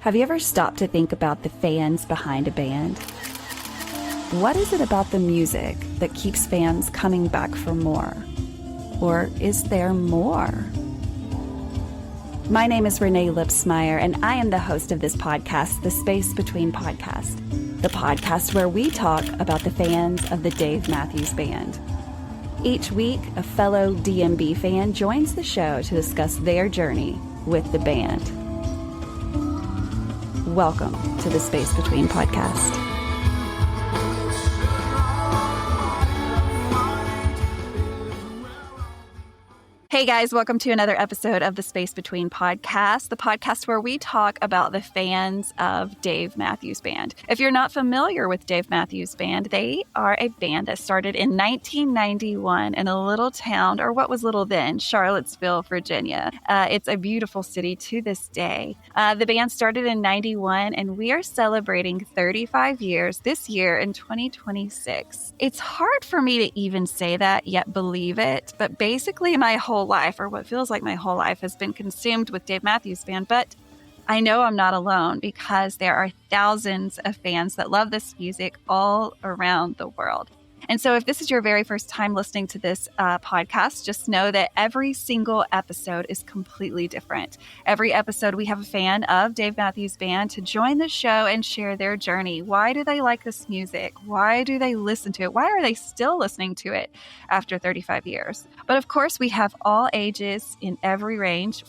Have you ever stopped to think about the fans behind a band? What is it about the music that keeps fans coming back for more? Or is there more? My name is Renae Lipsmeyer, and I am the host of this podcast, The Space Between Podcast, the podcast where we talk about the fans of the Dave Matthews Band. Each week, a fellow DMB fan joins the show to discuss their journey with the band. Welcome to the Space Between Podcast. Hey guys, welcome to another episode of the Space Between Podcast, the podcast where we talk about the fans of Dave Matthews Band. If you're not familiar with Dave Matthews Band, they are a band that started in 1991 in a little town, or what was little then, Charlottesville, Virginia. It's a beautiful city to this day. The band started in 91, and we are celebrating 35 years this year in 2026. It's hard for me to even say that, yet believe it, but basically my whole life, or what feels like my whole life, has been consumed with Dave Matthews Band. But I know I'm not alone because there are thousands of fans that love this music all around the world. And so if this is your very first time listening to this podcast, just know that every single episode is completely different. Every episode, we have a fan of Dave Matthews Band to join the show and share their journey. Why do they like this music? Why do they listen to it? Why are they still listening to it after 35 years? But of course, we have all ages in every range.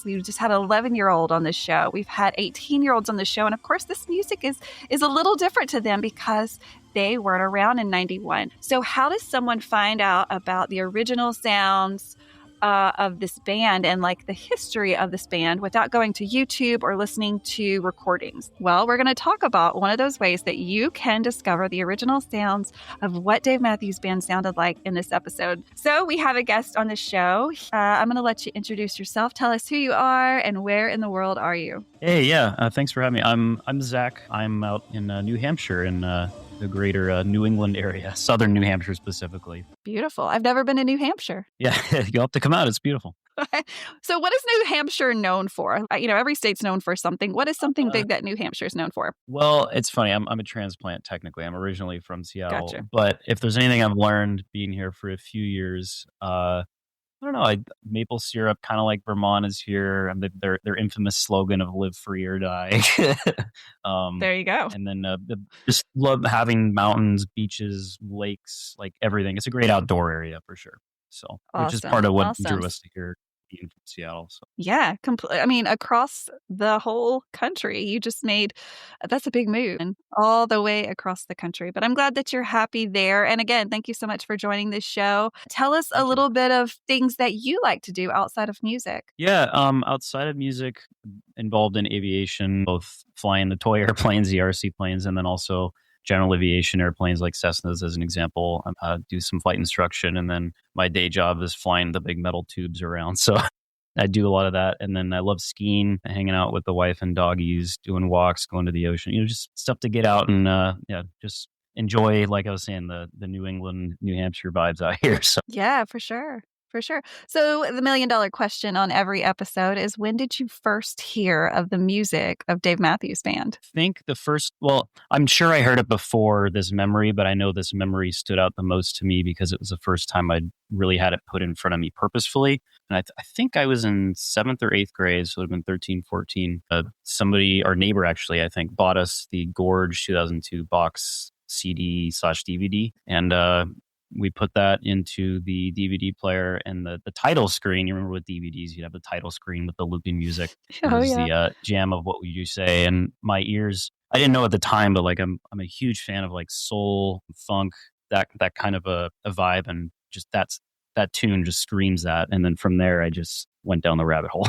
We've just had an 11-year-old on this show. We've had 18-year-olds on the show. And of course, this music is a little different to them because they weren't around in 91. So how does someone find out about the original sounds of this band and like the history of this band without going to YouTube or listening to recordings? Well, we're going to talk about one of those ways that you can discover the original sounds of what Dave Matthews Band sounded like in this episode. So we have a guest on the show. I'm going to let you introduce yourself. Tell us who you are and where in the world are you? Hey, yeah. Thanks for having me. I'm Zach. I'm out in New Hampshire in the greater New England area, southern New Hampshire specifically. Beautiful. I've never been to New Hampshire. Yeah, you'll have to come out. It's beautiful. So what is New Hampshire known for? Every state's known for something. What is something big that New Hampshire is known for? Well, it's funny. I'm a transplant technically. I'm originally from Seattle. Gotcha. But if there's anything I've learned being here for a few years, I don't know. Maple syrup, kind of like Vermont is here. And their infamous slogan of "Live free or die." There you go. And then just love having mountains, beaches, lakes, like everything. It's a great outdoor area for sure. So, which is part of what drew us to here, being from Seattle. So. Yeah, across the whole country, you just that's a big move, and all the way across the country. But I'm glad that you're happy there. And again, thank you so much for joining this show. Tell us a little bit of things that you like to do outside of music. Yeah, outside of music, involved in aviation, both flying the toy airplanes, the RC planes, and then also general aviation airplanes like Cessnas, as an example. Do some flight instruction, and then my day job is flying the big metal tubes around. So I do a lot of that. And then I love skiing, hanging out with the wife and doggies, doing walks, going to the ocean, just stuff to get out and just enjoy, like I was saying, the New England, New Hampshire vibes out here. So yeah, for sure. For sure. So the $1 million question on every episode is, when did you first hear of the music of Dave Matthews Band? I think I'm sure I heard it before this memory, but I know this memory stood out the most to me because it was the first time I'd really had it put in front of me purposefully. And I think I was in 7th or 8th grade, so it would have been 13, 14. Somebody, our neighbor actually, I think, bought us the Gorge 2002 box CD/DVD. And we put that into the DVD player, and the title screen. You remember with DVDs, you'd have the title screen with the looping music. It was the jam of What Would You Say? And my ears, I didn't know at the time, but like I'm a huge fan of like soul, funk, that kind of a vibe, and just that tune just screams that. And then from there, I just went down the rabbit hole.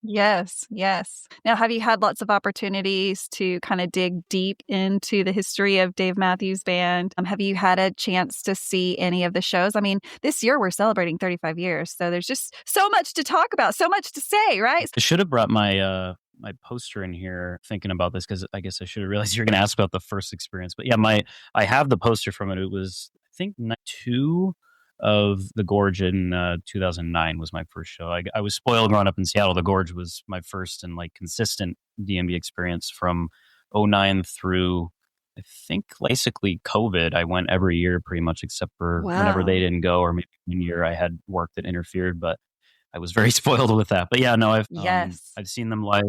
Yes, yes. Now, have you had lots of opportunities to kind of dig deep into the history of Dave Matthews Band? Have you had a chance to see any of the shows? I mean, this year we're celebrating 35 years, so there's just so much to talk about, so much to say, right? I should have brought my poster in here thinking about this, because I guess I should have realized you're going to ask about the first experience. But yeah, I have the poster from it. It was, I think, night 2 of the Gorge in 2009 was my first show. I was spoiled growing up in Seattle. The Gorge was my first and like consistent DMB experience from '09 through I think basically COVID. I went every year pretty much except for whenever they Wow. didn't go, or maybe one year I had work that interfered, but I was very spoiled with that. But yeah, no, Yes. I've seen them live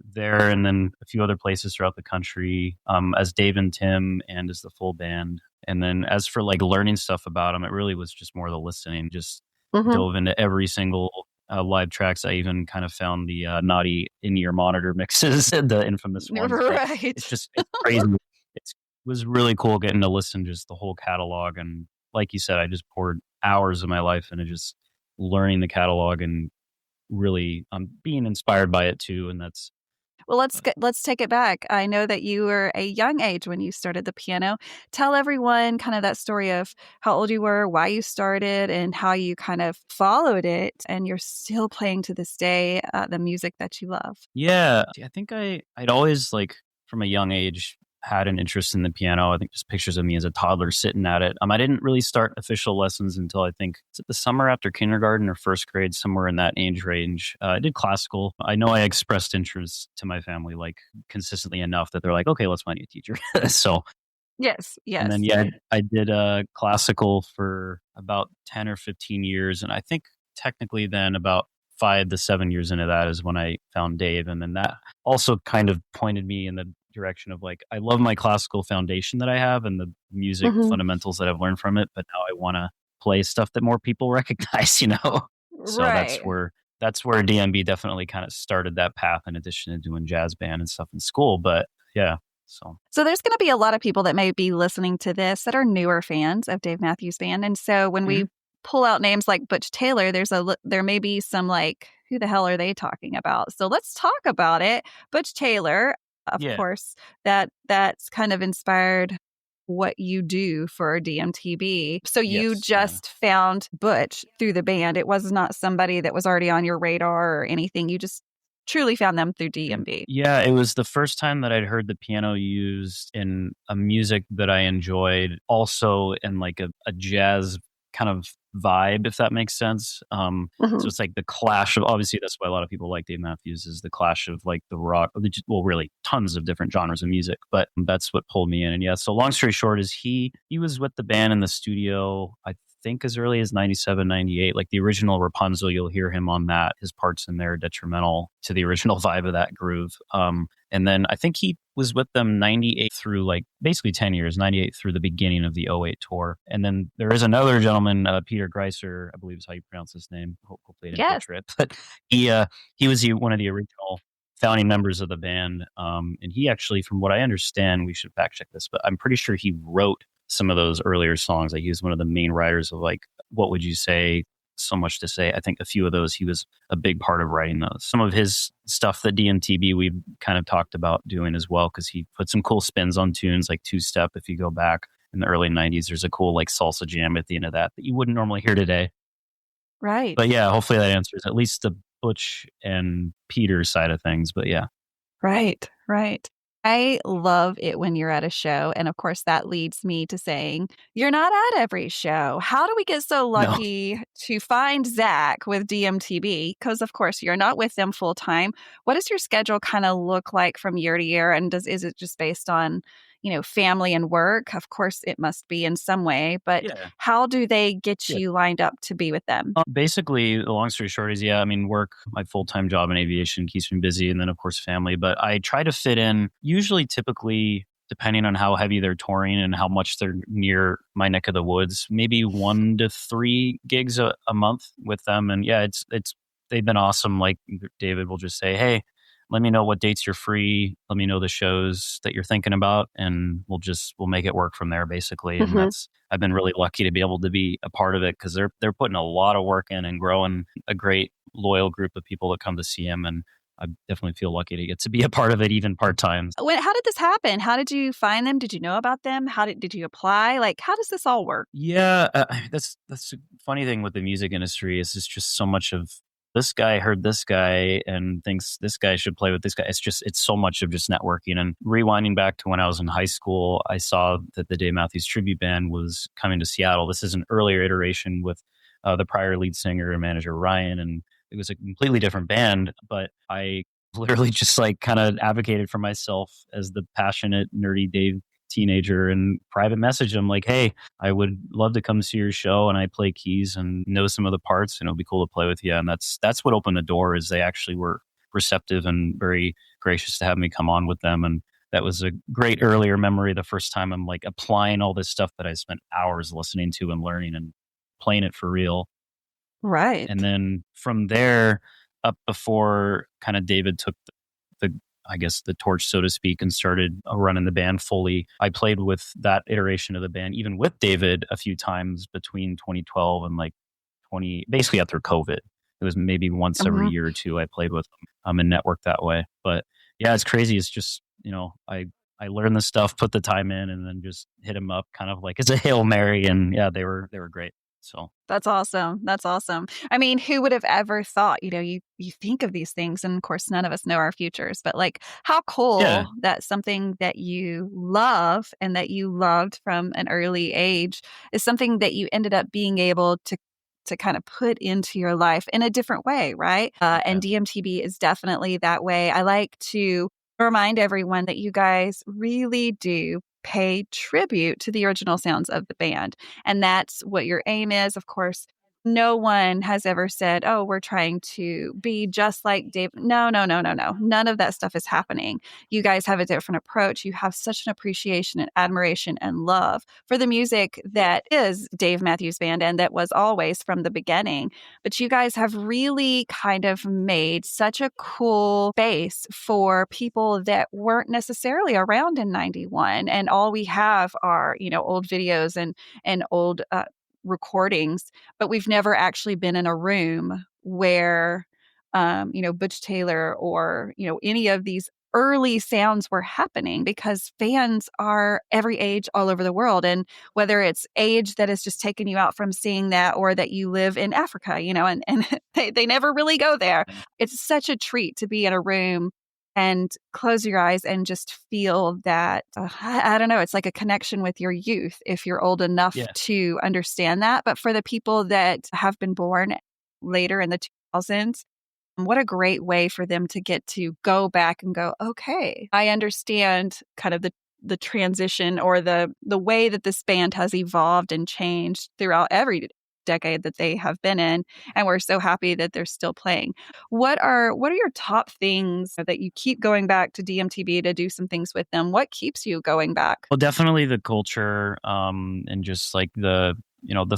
there and then a few other places throughout the country as Dave and Tim and as the full band. And then as for like learning stuff about them, it really was just more the listening. Just Hmm. dove into every single live tracks. I even kind of found the naughty in-ear monitor mixes, the infamous ones. But Right. it's crazy. It was really cool getting to listen just the whole catalog. And like you said, I just poured hours of my life into just learning the catalog and really being inspired by it too. And that's Well, let's take it back. I know that you were a young age when you started the piano. Tell everyone kind of that story of how old you were, why you started, and how you kind of followed it, and you're still playing to this day the music that you love. yeah. I think I'd always like from a young age had an interest in the piano. I think just pictures of me as a toddler sitting at it. I didn't really start official lessons until I think it's the summer after kindergarten or first grade, somewhere in that age range. I did classical. I know I expressed interest to my family like consistently enough that they're like, okay, let's find you a teacher. So Yes, and then, yes. yeah, I did classical for about 10 or 15 years. And I think technically then about 5 to 7 years into that is when I found Dave. And then that also kind of pointed me in the direction of like, I love my classical foundation that I have and the music Hmm. fundamentals that I've learned from it. But now I want to play stuff that more people recognize, you know? So Right. that's where DMB definitely kind of started that path in addition to doing jazz band and stuff in school. But yeah, so. So there's going to be a lot of people that may be listening to this that are newer fans of Dave Matthews Band, and so when we Mhm. pull out names like Butch Taylor, there may be some like, who the hell are they talking about? So let's talk about it. Butch Taylor, of Yeah. course, that's kind of inspired what you do for DMTB. So you Yes. Yeah. just found Butch through the band. It was not somebody that was already on your radar or anything. You just truly found them through DMB. Yeah, it was the first time that I'd heard the piano used in a music that I enjoyed, also in like a jazz kind of vibe, if that makes sense. So Mhm. it's like the clash of obviously that's why a lot of people like Dave Matthews is the clash of like the rock, well, really tons of different genres of music, but that's what pulled me in. And yeah, so long story short is he was with the band in the studio. I think as early as 97, 98, like the original Rapunzel, you'll hear him on that. His parts in there are detrimental to the original vibe of that groove. And then I think he was with them 98 through like basically 10 years, 98 through the beginning of the '08 tour. And then there is another gentleman, Peter Greiser, I believe is how you pronounce his name. Hopefully I didn't Yes. butcher it, but he was one of the original founding members of the band. And he actually, from what I understand, we should fact check this, but I'm pretty sure he wrote some of those earlier songs. Like he was one of the main writers of like, what would you say? So much to say. I think a few of those he was a big part of writing those. Some of his stuff that DMTB we've kind of talked about doing as well because he put some cool spins on tunes like Two Step. If you go back in the early '90s, there's a cool like salsa jam at the end of that you wouldn't normally hear today. Right. But yeah, hopefully that answers at least the Butch and Peter side of things. But yeah, Right, right. I love it when you're at a show. And of course, that leads me to saying, you're not at every show. How do we get so no, lucky to find Zach with DMTB? Because, of course, you're not with them full time. What does your schedule kind of look like from year to year? And is it just based on, family and work? Of course, it must be in some way, but yeah. how do they get Yeah. you lined up to be with them? Basically, the long story short is, yeah, I mean, work, my full time job in aviation keeps me busy. And then, of course, family. But I try to fit in, usually, typically, depending on how heavy they're touring and how much they're near my neck of the woods, maybe 1 to 3 gigs a month with them. And yeah, they've been awesome. Like David will just say, hey, let me know what dates you're free. Let me know the shows that you're thinking about, and we'll make it work from there, basically. And Mhm. I've been really lucky to be able to be a part of it because they're putting a lot of work in and growing a great loyal group of people that come to see him, and I definitely feel lucky to get to be a part of it, even part time. How did this happen? How did you find them? Did you know about them? Did you apply? Like, how does this all work? Yeah, that's the funny thing with the music industry is it's just so much of this guy heard this guy and thinks this guy should play with this guy. It's so much of just networking. And rewinding back to when I was in high school, I saw that the Dave Matthews Tribute Band was coming to Seattle. This is an earlier iteration with the prior lead singer and manager, Ryan. And it was a completely different band, but I literally just like kind of advocated for myself as the passionate, nerdy Dave teenager and private messaged him like, hey, I would love to come see your show, and I play keys and know some of the parts, and it'll be cool to play with you. And that's what opened the door, is they actually were receptive and very gracious to have me come on with them. And that was a great earlier memory, the first time I'm like applying all this stuff that I spent hours listening to and learning and playing it for real. Right. And then from there up, before kind of David took the I guess the torch, so to speak, and started running the band fully, I played with that iteration of the band, even with David, a few times between 2012 and like 20, basically after COVID. It was maybe once every year or two I played with them and networked that way. But yeah, it's crazy. It's just, I learned the stuff, put the time in, and then just hit them up kind of like it's a Hail Mary. And yeah, they were great. So That's awesome. That's awesome. I mean, who would have ever thought, you think of these things, and of course, none of us know our futures, but like how yeah, cool that something that you love and that you loved from an early age is something that you ended up being able to kind of put into your life in a different way, right? And DMTB is definitely that way. I like to remind everyone that you guys really do pay tribute to the original sounds of the band. And that's what your aim is. Of course, no one has ever said, oh, we're trying to be just like Dave. No, no, no, no, no. None of that stuff is happening. You guys have a different approach. You have such an appreciation and admiration and love for the music that is Dave Matthews Band and that was always from the beginning. But you guys have really kind of made such a cool base for people that weren't necessarily around in 91. And all we have are, old videos and old recordings, but we've never actually been in a room where, Butch Taylor or, any of these early sounds were happening, because fans are every age all over the world. And whether it's age that has just taken you out from seeing that, or that you live in Africa, and they never really go there. It's such a treat to be in a room and close your eyes and just feel that, I don't know, it's like a connection with your youth if you're old enough to understand that. But for the people that have been born later in the 2000s, what a great way for them to get to go back and go, okay, I understand kind of the transition, or the way that this band has evolved and changed throughout every decade that they have been in, and we're so happy that they're still playing. What are your top things that you keep going back to DMTB to do some things with them? What keeps you going back? well, definitely the culture, and just like the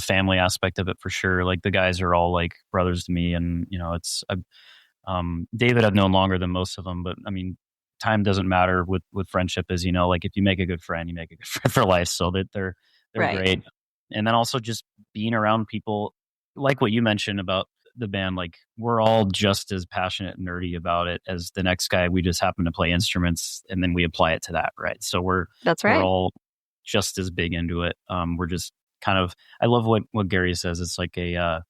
family aspect of it for sure. Like the guys are all like brothers to me, and David I've known longer than most of them, but I mean, time doesn't matter with friendship, as you know. Like if you make a good friend, you make a good friend for life. So that they're Right. great. And then also just being around people like what you mentioned about the band, like we're all just as passionate and nerdy about it as the next guy. We just happen to play instruments and then we apply it to that, right? So That's we're right. all just as big into it. We're just kind of, I love what Gary says. It's like a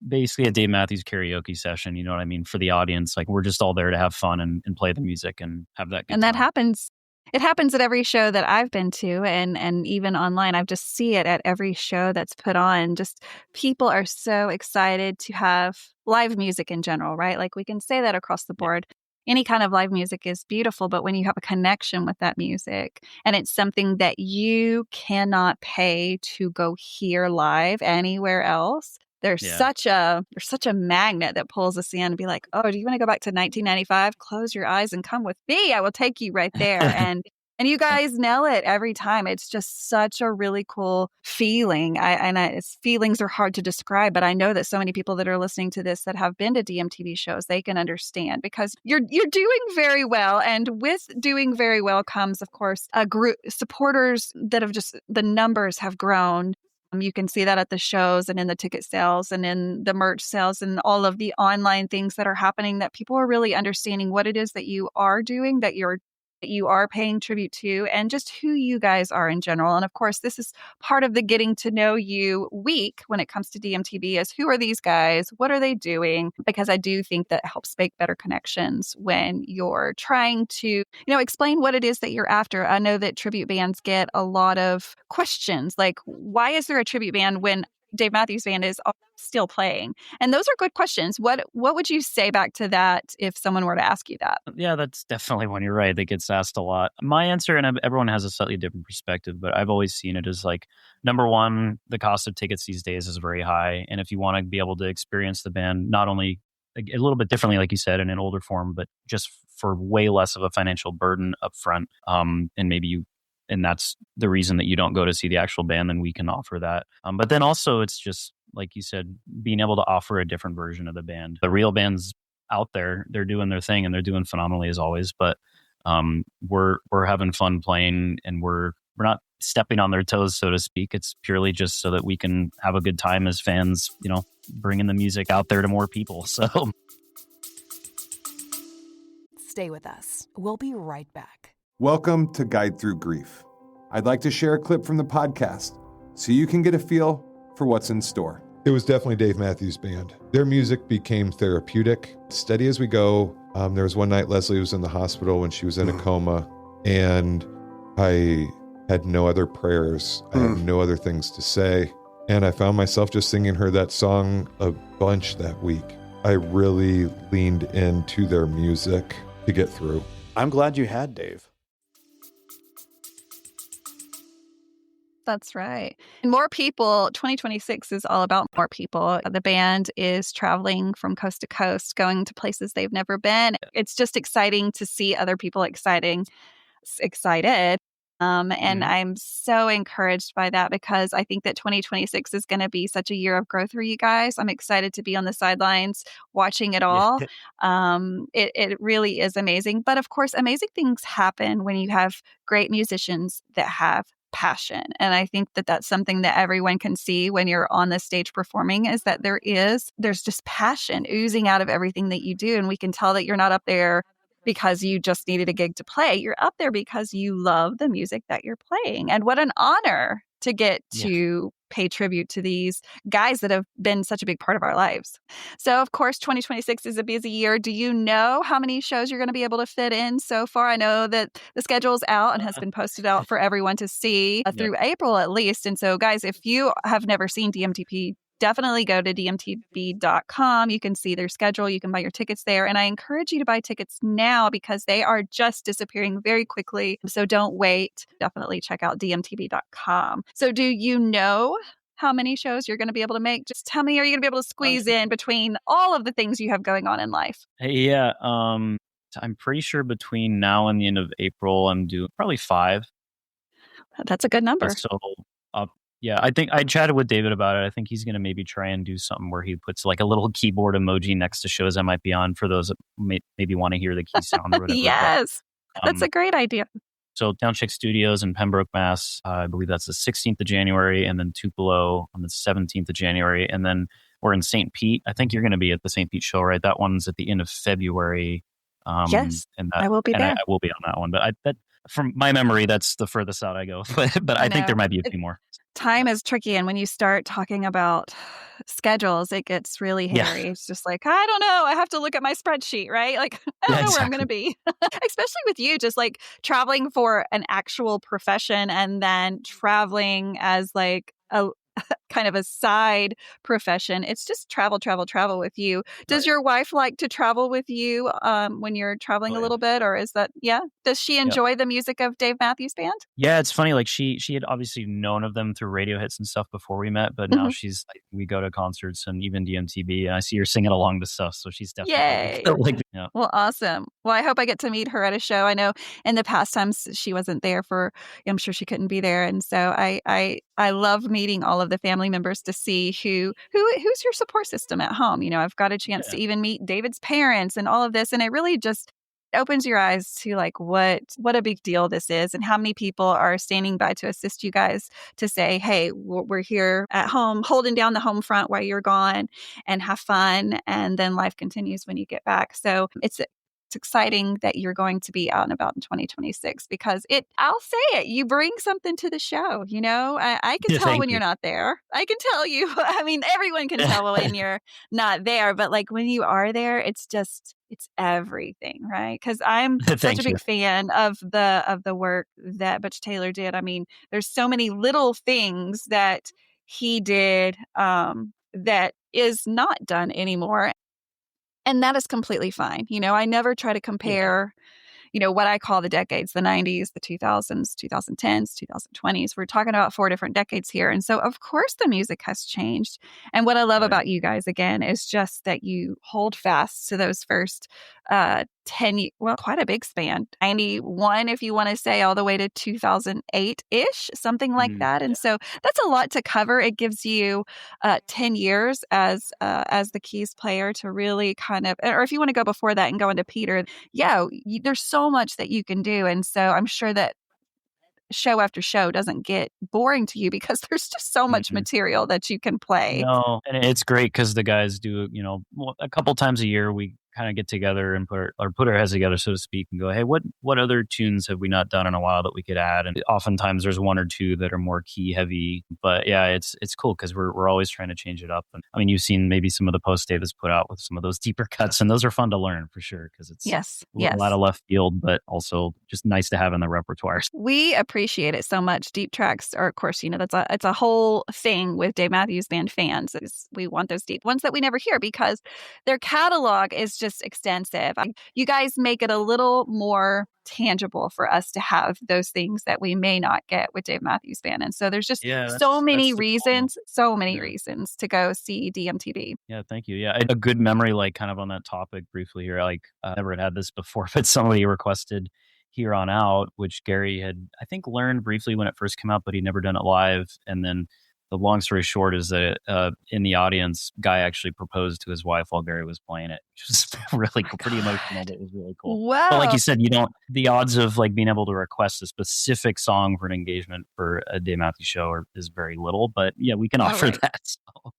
basically a Dave Matthews karaoke session. You know what I mean? For the audience, like we're just all there to have fun and play the music and have that good And that time. happens. It happens at every show that I've been to, and even online. I just see it at every show that's put on. Just people are so excited to have live music in general, right? Like we can say that across the Yeah. board. Any kind of live music is beautiful, but when you have a connection with that music and it's something that you cannot pay to go hear live anywhere else, there's Yeah. such a magnet that pulls us in and be like, oh, do you want to go back to 1995? Close your eyes and come with me. I will take you right there. And you guys nail it every time. It's just such a really cool feeling. Its feelings are hard to describe, but I know that so many people that are listening to this that have been to DMTV shows, they can understand, because you're doing very well. And with doing very well comes, of course, a group supporters that have just, the numbers have grown. You can see that at the shows and in the ticket sales and in the merch sales and all of the online things that are happening, that people are really understanding what it is that you are doing, that you're you are paying tribute to and just who you guys are in general. And of course, this is part of the getting to know you week when it comes to DMTB is who are these guys? What are they doing? Because I do think that helps make better connections when you're trying to, explain what it is that you're after. I know that tribute bands get a lot of questions like, why is there a tribute band when Dave Matthews Band is still playing? And those are good questions. What would you say back to that if someone were to ask you that? Yeah, that's definitely one. You're right. That gets asked a lot. My answer, and everyone has a slightly different perspective, but I've always seen it as like, number one, the cost of tickets these days is very high. And if you want to be able to experience the band, not only a little bit differently, like you said, in an older form, but just for way less of a financial burden up front, and that's the reason that you don't go to see the actual band, then we can offer that. But then also it's just, like you said, being able to offer a different version of the band. The real bands out there, they're doing their thing and they're doing phenomenally as always. But we're having fun playing, and we're not stepping on their toes, so to speak. It's purely just so that we can have a good time as fans, bringing the music out there to more people. So stay with us. We'll be right back. Welcome to Guide Through Grief. I'd like to share a clip from the podcast so you can get a feel for what's in store. It was definitely Dave Matthews Band. Their music became therapeutic. Steady as we go. There was one night Leslie was in the hospital when she was in a coma, and I had no other prayers. I had no other things to say. And I found myself just singing her that song a bunch that week. I really leaned into their music to get through. I'm glad you had Dave. That's right. More people, 2026 is all about more people. The band is traveling from coast to coast, going to places they've never been. It's just exciting to see other people excited. And I'm so encouraged by that because I think that 2026 is going to be such a year of growth for you guys. I'm excited to be on the sidelines watching it all. It really is amazing. But of course, amazing things happen when you have great musicians that have passion. And I think that that's something that everyone can see when you're on the stage performing is that there's just passion oozing out of everything that you do. And we can tell that you're not up there because you just needed a gig to play. You're up there because you love the music that you're playing. And what an honor to get to pay tribute to these guys that have been such a big part of our lives. So, of course, 2026 is a busy year. Do you know how many shows you're going to be able to fit in so far? I know that the schedule's out and has been posted out for everyone to see through April at least. And so, guys, if you have never seen DMTP, definitely go to dmtb.com. You can see their schedule. You can buy your tickets there. And I encourage you to buy tickets now because they are just disappearing very quickly. So don't wait. Definitely check out dmtb.com. So do you know how many shows you're going to be able to make? Just how many are you going to be able to squeeze in between all of the things you have going on in life? Yeah. I'm pretty sure between now and the end of April, I'm doing probably 5. That's a good number. So, yeah, I think I chatted with David about it. I think he's going to maybe try and do something where he puts like a little keyboard emoji next to shows I might be on for those that maybe want to hear the key sound or whatever. Yes, that's a great idea. So Downchick Studios in Pembroke, Mass. I believe that's the 16th of January, and then Tupelo on the 17th of January. And then we're in St. Pete. I think you're going to be at the St. Pete show, right? That one's at the end of February. Yes, and I will be there. I will be on that one. But from my memory, that's the furthest out I go. But I think there might be a few more. Time is tricky. And when you start talking about schedules, it gets really hairy. It's just like, I don't know. I have to look at my spreadsheet, right? Like, I don't know where I'm going to be. Especially with you, just like traveling for an actual profession and then traveling as like a kind of a side profession. It's just travel with you. Does your wife like to travel with you when you're traveling a little bit, or is that, does she enjoy the music of Dave Matthews Band? Yeah, it's funny. Like she had obviously known of them through radio hits and stuff before we met, but now she's like, we go to concerts and even DMTB, and I see her singing along to stuff. So she's definitely Well, awesome. Well, I hope I get to meet her at a show. I know in the past times she wasn't there I'm sure she couldn't be there, and so I love meeting all of the family members to see who's your support system at home. I've got a chance to even meet David's parents and all of this, and it really just opens your eyes to like what a big deal this is and how many people are standing by to assist you guys to say, hey, we're here at home holding down the home front while you're gone, and have fun, and then life continues when you get back. So it's it's exciting that you're going to be out and about in 2026 because I'll say it, you bring something to the show. You know, I can tell Thank when you. you're not there. I can tell you. I mean, everyone can tell when you're not there, but like when you are there, it's everything, right? Because I'm such Thank a you. big fan of the work that Butch Taylor did. I mean, there's so many little things that he did that is not done anymore. And that is completely fine. You know, I never try to compare, what I call the decades, the 90s, the 2000s, 2010s, 2020s. We're talking about 4 different decades here. And so, of course, the music has changed. And what I love about you guys, again, is just that you hold fast to those first 10, well, quite a big span, 91, if you want to say, all the way to 2008-ish, something like that. And so that's a lot to cover. It gives you 10 years as the keys player to really kind of, or if you want to go before that and go into Peter, there's so much that you can do. And so I'm sure that show after show doesn't get boring to you because there's just so much material that you can play. No, and it's great because the guys do, a couple times a year we kind of get together and put our heads together, so to speak, and go, hey, what other tunes have we not done in a while that we could add? And oftentimes there's 1 or 2 that are more key heavy, but yeah, it's cool because we're always trying to change it up. And I mean, you've seen maybe some of the posts Dave has put out with some of those deeper cuts, and those are fun to learn for sure because it's a lot of left field, but also just nice to have in the repertoire. We appreciate it so much. Deep tracks are, of course, it's a whole thing with Dave Matthews Band fans. We want those deep ones that we never hear because their catalog is just extensive. You guys make it a little more tangible for us to have those things that we may not get with Dave Matthews Band. And so there's just so many reasons to go see DMTB. Yeah, thank you. Yeah, a good memory, like kind of on that topic briefly here, like I never had this before, but somebody requested Here On Out, which Gary had, I think, learned briefly when it first came out, but he'd never done it live. And then the long story short is that in the audience, Guy actually proposed to his wife while Gary was playing it, which was really cool, pretty emotional. But it was really cool. Wow. But like you said, the odds of like being able to request a specific song for an engagement for a Dave Matthews show is very little. But yeah, we can offer that. So.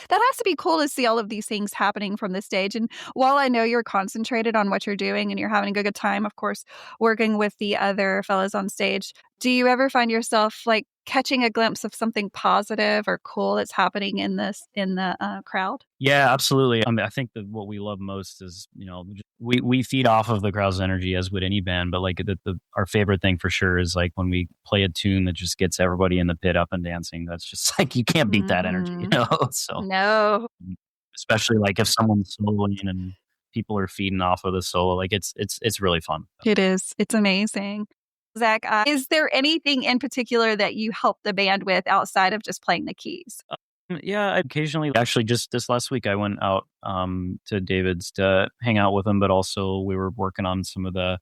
That has to be cool to see all of these things happening from the stage. And while I know you're concentrated on what you're doing and you're having a good time, of course, working with the other fellas on stage, do you ever find yourself like catching a glimpse of something positive or cool that's happening in the crowd? Yeah, absolutely. I mean, I think that what we love most is, we feed off of the crowd's energy, as would any band. But like our favorite thing for sure is like when we play a tune that just gets everybody in the pit up and dancing. That's just like, you can't beat that energy, So no, especially like if someone's soloing and people are feeding off of the solo, like it's really fun. It is. It's amazing. Zach, is there anything in particular that you help the band with outside of just playing the keys? Yeah, occasionally. Actually, just this last week, I went out to David's to hang out with him, but also we were working on some of the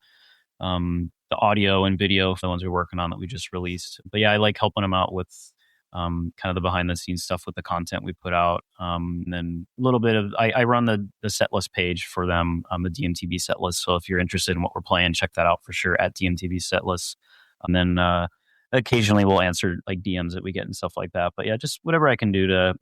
audio and video for the ones we're working on that we just released. But yeah, I like helping him out with kind of the behind the scenes stuff with the content we put out. And then a little bit of, I run the set list page for them, the DMTB set list. So if you're interested in what we're playing, check that out for sure at DMTB set list. And then occasionally we'll answer like DMs that we get and stuff like that. But yeah, just whatever I can do to,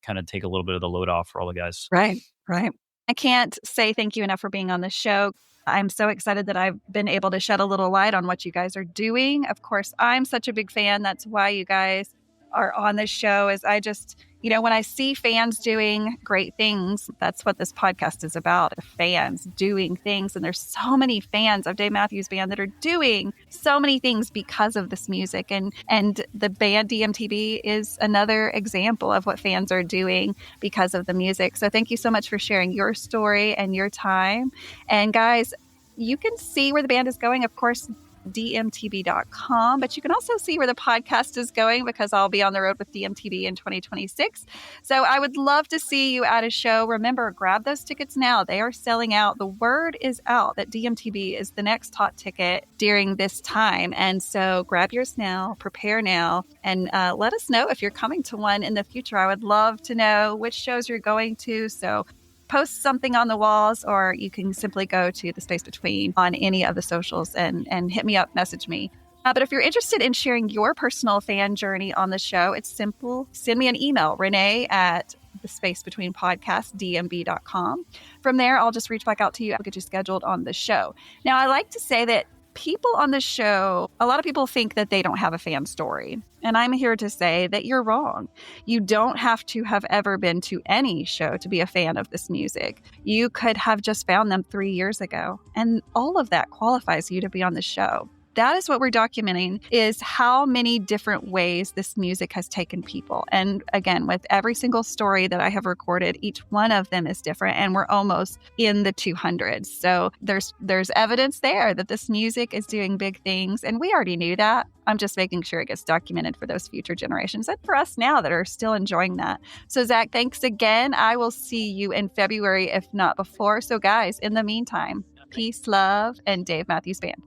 kind of take a little bit of the load off for all the guys. Right. I can't say thank you enough for being on the show. I'm so excited that I've been able to shed a little light on what you guys are doing. Of course, I'm such a big fan. That's why you guys are on this show. Is I just, when I see fans doing great things, that's what this podcast is about. The fans doing things. And there's so many fans of Dave Matthews Band that are doing so many things because of this music. And the band DMTB is another example of what fans are doing because of the music. So thank you so much for sharing your story and your time. And guys, you can see where the band is going, of course, dmtb.com, but you can also see where the podcast is going because I'll be on the road with DMTB in 2026. So I would love to see you at a show. Remember, grab those tickets now. They are selling out. The word is out that DMTB is the next hot ticket during this time. And so grab yours now, prepare now, and let us know if you're coming to one in the future. I would love to know which shows you're going to. So post something on the walls, or you can simply go to the Space Between on any of the socials and hit me up, message me. But if you're interested in sharing your personal fan journey on the show, it's simple. Send me an email, renae at the Space Between Podcast, dmb.com. From there, I'll just reach back out to you. I'll get you scheduled on the show. Now, I like to say that people on the show, a lot of people think that they don't have a fan story. And I'm here to say that you're wrong. You don't have to have ever been to any show to be a fan of this music. You could have just found them 3 years ago. And all of that qualifies you to be on the show. That is what we're documenting, is how many different ways this music has taken people. And again, with every single story that I have recorded, each one of them is different, and we're almost in the 200s. So there's evidence there that this music is doing big things, and we already knew that. I'm just making sure it gets documented for those future generations and for us now that are still enjoying that. So Zach, thanks again. I will see you in February, if not before. So guys, in the meantime, peace, love, and Dave Matthews Band.